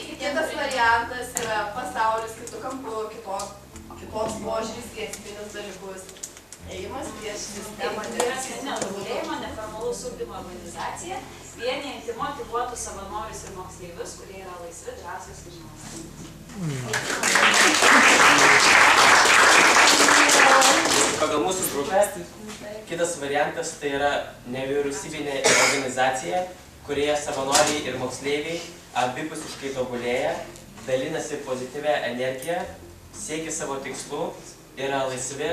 Kitas variantas yra pasaulis kitų kampų, kitoks požiūris į esminius dalykus. Ėjimas prieš sistemą. Tai yra asmeninio tobulėjimo neformalaus ugdymo organizacija, vienijanti motyvuotus savanorius ir moksleivius, kurie yra laisvi, drąsūs ir žinomi. Pagal mūsų grupę, kitas variantas tai yra nevyriausybinė organizacija, kurioje savanoriai ir moksleiviai abipusiškai tobulėja, dalinasi pozityvę energiją, siekia savo tikslų, yra laisvi,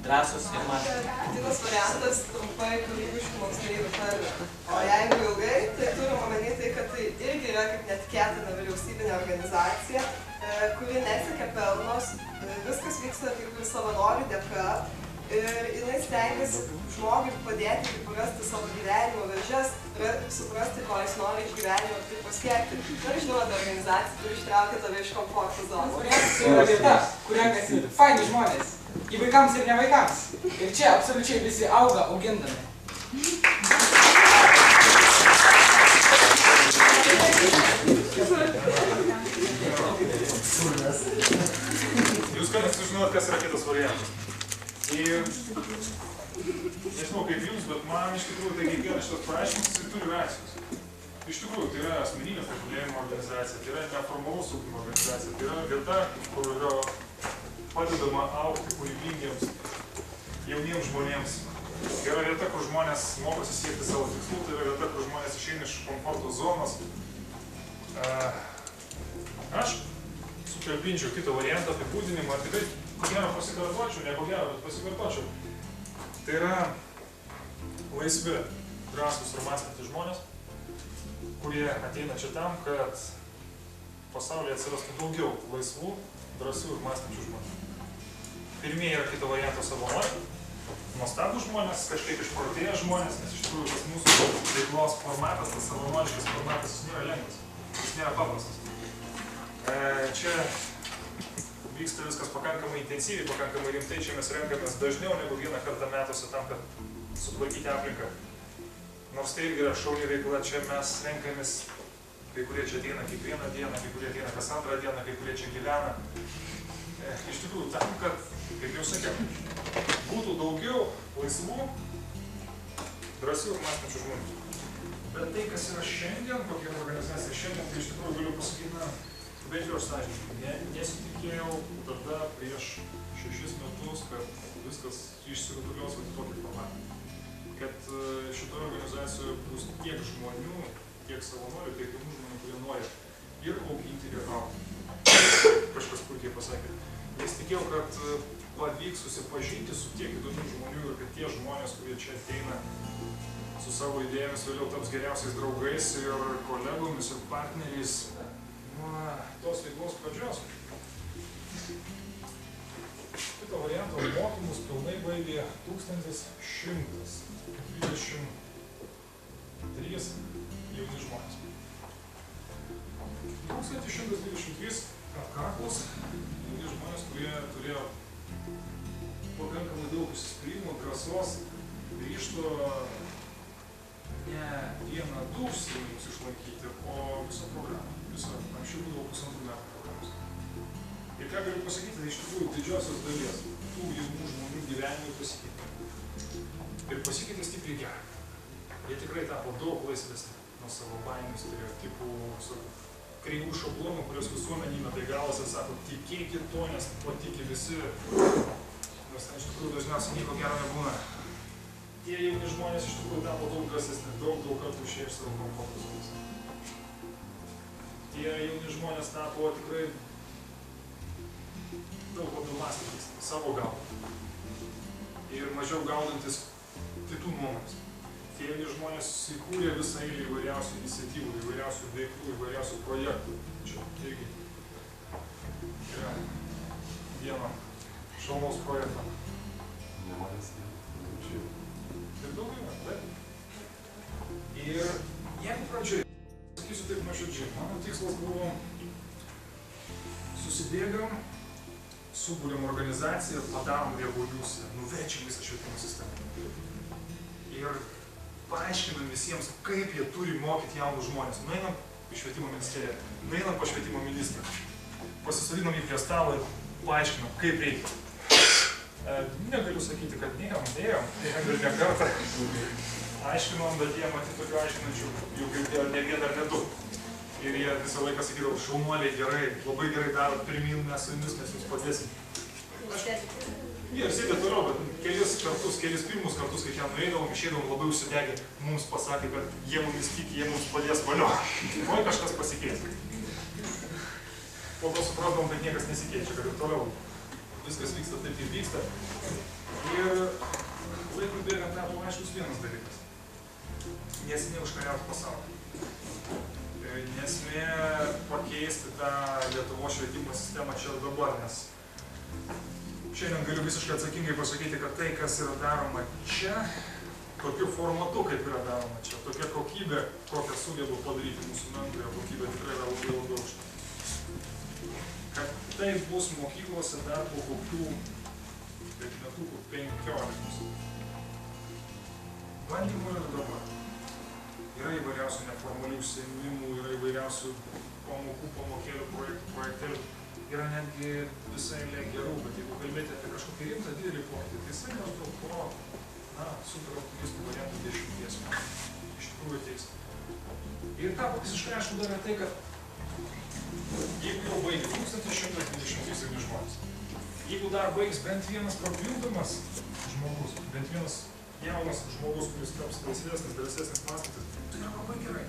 drąsūs ir mąstantys. Kitas variantas trumpai kūrybiškų moksleivių tarpe. O jeigu ilgai, tai turim omeny tai, kad tai irgi yra kaip netikėta nevyriausybinė organizacija, kuri nesiekia pelnos, viskas vyksta kaip ir savanorių dėka ir jinai stengiasi žmogui padėti rasti savo gyvenimo vėžes, suprasti, ko jis nori iš gyvenimo ir tai pasiekti. Ir žinoma, ta organizacija turi ištraukti tave iš komforto zonos. Variantas yra vieta, kur renkasi faini žmonės. Į vaikams ir ne vaikams. Ir čia absoliučiai visi auga augindami. Jūs galite sužinoti, kas yra kitas variantas. Ir nežinau kaip jums, bet man iš tikrųjų tai kiekvienas šitas paaiškinimas ir turi reakcijos. Iš tikrųjų, tai yra asmeninio tobulėjimo organizacija, tai yra neformalaus ugdymo organizacija, tai yra vieta, kur yra padedama augti kūrybingiems jauniems žmonėms. Tai yra vieta, kur žmonės mokosi siekti savo tikslų, tai yra vieta, kur žmonės išeina iš komforto zonos. Aš sutalpinčiau kitą variantą apibūdinimą, tikrai ko gero pasikartočiau, ne ko gero, bet pasikartočiau. Tai yra laisvi, drąsūs ir mąstantys žmonės, kurie ateina čia tam, kad pasaulyje atsirastų daugiau laisvų, drąsių ir mąstančių žmonių. Pirmieji yra kito varianto savanoriai, nuostabūs žmonės, kažkiek išprotėję žmonės, nes iš tikrųjų tas mūsų veiklos formatas, tas savanoriškas formatas, jis nėra lengvas, jis nėra paprastas. Čia vyksta viskas pakankamai intensyviai, pakankamai rimtai, čia mes renkamės dažniau negu vieną kartą metuose tam, kad sutvarkyti aplinką. Nors tai irgi yra šauni veikla, čia mes renkamės, kai kurie čia ateina kiekvieną dieną, kai kurie ateina kas antrą dieną, kai kurie čia gyvena. Iš tikrųjų tam, kad, kaip jau sakiau, būtų daugiau laisvų, drąsių ir mąstančių žmonių. Bet tai, kas yra šiandien, kokia yra organizacija šiandien, tai iš tikrųjų galiu pasakyti, na, bent jau aš sąžininkai, nesitikėjau tada prieš 6 metus, kad viskas išsirutulios į tokį formatą. Kad šitoje organizacijoje bus tiek žmonių, tiek savanorių, tiek jaunų žmonių, kurie nori ir auginti, ir augti. Kažkas puikiai pasakė. Nesitikėjau, kad pavyks susipažinti su tiek įdomių žmonių ir kad tie žmonės, kurie čia ateina su savo idėjomis, vėliau taps geriausiais draugais ir kolegomis ir partneriais nuo tos veiklos pradžios. Kito varianto mokymus pilnai baigė 1123 jauni žmonės. 1123 atkaklūs jauni žmonės, kurie turėjo pakankamai daug įsispyrimo, drąsos, ryžto ne vieną, du užsiėmimus išlaikyti, o visą programą. Anksčiau būdavo 2,5 metų programos. Ir ką galiu pasakyti, tai iš tikrųjų didžiosios dalies tų jaunų žmonių gyvenimai pasikeitė. Ir pasikeitė stipriai gerai. Jie tikrai tapo daug laisvesni nuo savo baimių, stereotipų, kreivų šablonų, kurios visuomenė įmeta į galvas ir sako, tikėkit to, nes patiki visi. Nes ten iš tikrųjų dažniausiai nieko gero nebūna. Tie jauni žmonės iš tikrųjų tapo daug drąsesni, daug kartų išėjo iš savo komforto zonos. Tie jauni žmonės tapo tikrai daug labiau mąstantys savo galvą ir mažiau gaudantis kitų nuomonės. Tie jauni žmonės įkūrė visą eilę įvairiausių iniciatyvų, įvairiausių veiklų, įvairiausių projektų. Čia irgi yra vieno šaunaus projekto. Ir daugiau, taip. Ir jeigu pradžioje, sakysiu taip nuoširdžiai, mano tikslas buvo susidėgam, subūrėm organizaciją, padarom revoliuciją, nuverčiam visą švietimo sistemą. Ir paaiškinam visiems, kaip jie turi mokyti jaunus žmonės. Nueinam į švietimo ministeriją. Nueinam pas švietimo ministrą. Pasisodinom jį prie stalo ir paaiškinom, kaip reikia. Negaliu sakyti, kad nėjom, negaliu ne kartą. Aiškinom, bet jie matyti tokių aiškinančių, jau girdėjo ne vieną ar ne du. Ir jie visą laiką sakydavo, šaunuoliai gerai, labai gerai darot, pirmin mes su jumis, mes jums padėsim. Jie ir sėdė toliau, bet kelis pirmus kartus, kai ten nueidavom, išeidavom labai užsidegę, mums pasakė, kad jie mumis tiki, jie mums padės valio. Oi, kažkas pasikeis. Po to suprasdavom, kad niekas nesikeičia, kad ir toliau viskas vyksta taip, kaip vyksta. Ir laikui bėgant metų aiškus vienas dalykas. Nesmė užkariauti pasaulį. Nesmė pakeisti tą Lietuvos švietimo sistemą čia ir dabar, nes šiandien galiu visiškai atsakingai pasakyti, kad tai, kas yra daroma čia, tokiu formatu, kaip yra daroma čia, tokia kokybė, kokią sugeba padaryti mūsų mentorio kokybė, tikrai yra labai labai aukšta. Kad tai bus mokyklose dar po kokių, kaip metukų, 15. Bandymų yra dabar. Yra įvairiausių neformalių užsiėmimų, yra įvairiausių pamokų, pamokėlių, projektėlių. Yra netgi visai gerų, bet jeigu kalbėti apie kažkokį rimtą didelį pokytį, tai jisai maždaug po, super optimistų variantų 10 metų. Iš tikrųjų ateis. Ir tapo visiškai aišku dar tai, kad jeigu jau baigė 1127 žmonės, jeigu dar baigs bent vienas papildomas žmogus, bent vienas jaunas žmogus, kuris taps laisvesnis, drąsesnis paskaitas, tai yra labai gerai.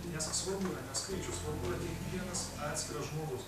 Nes svarbu yra ne skaičius, svarbu yra kiekvienas atskiras žmogus.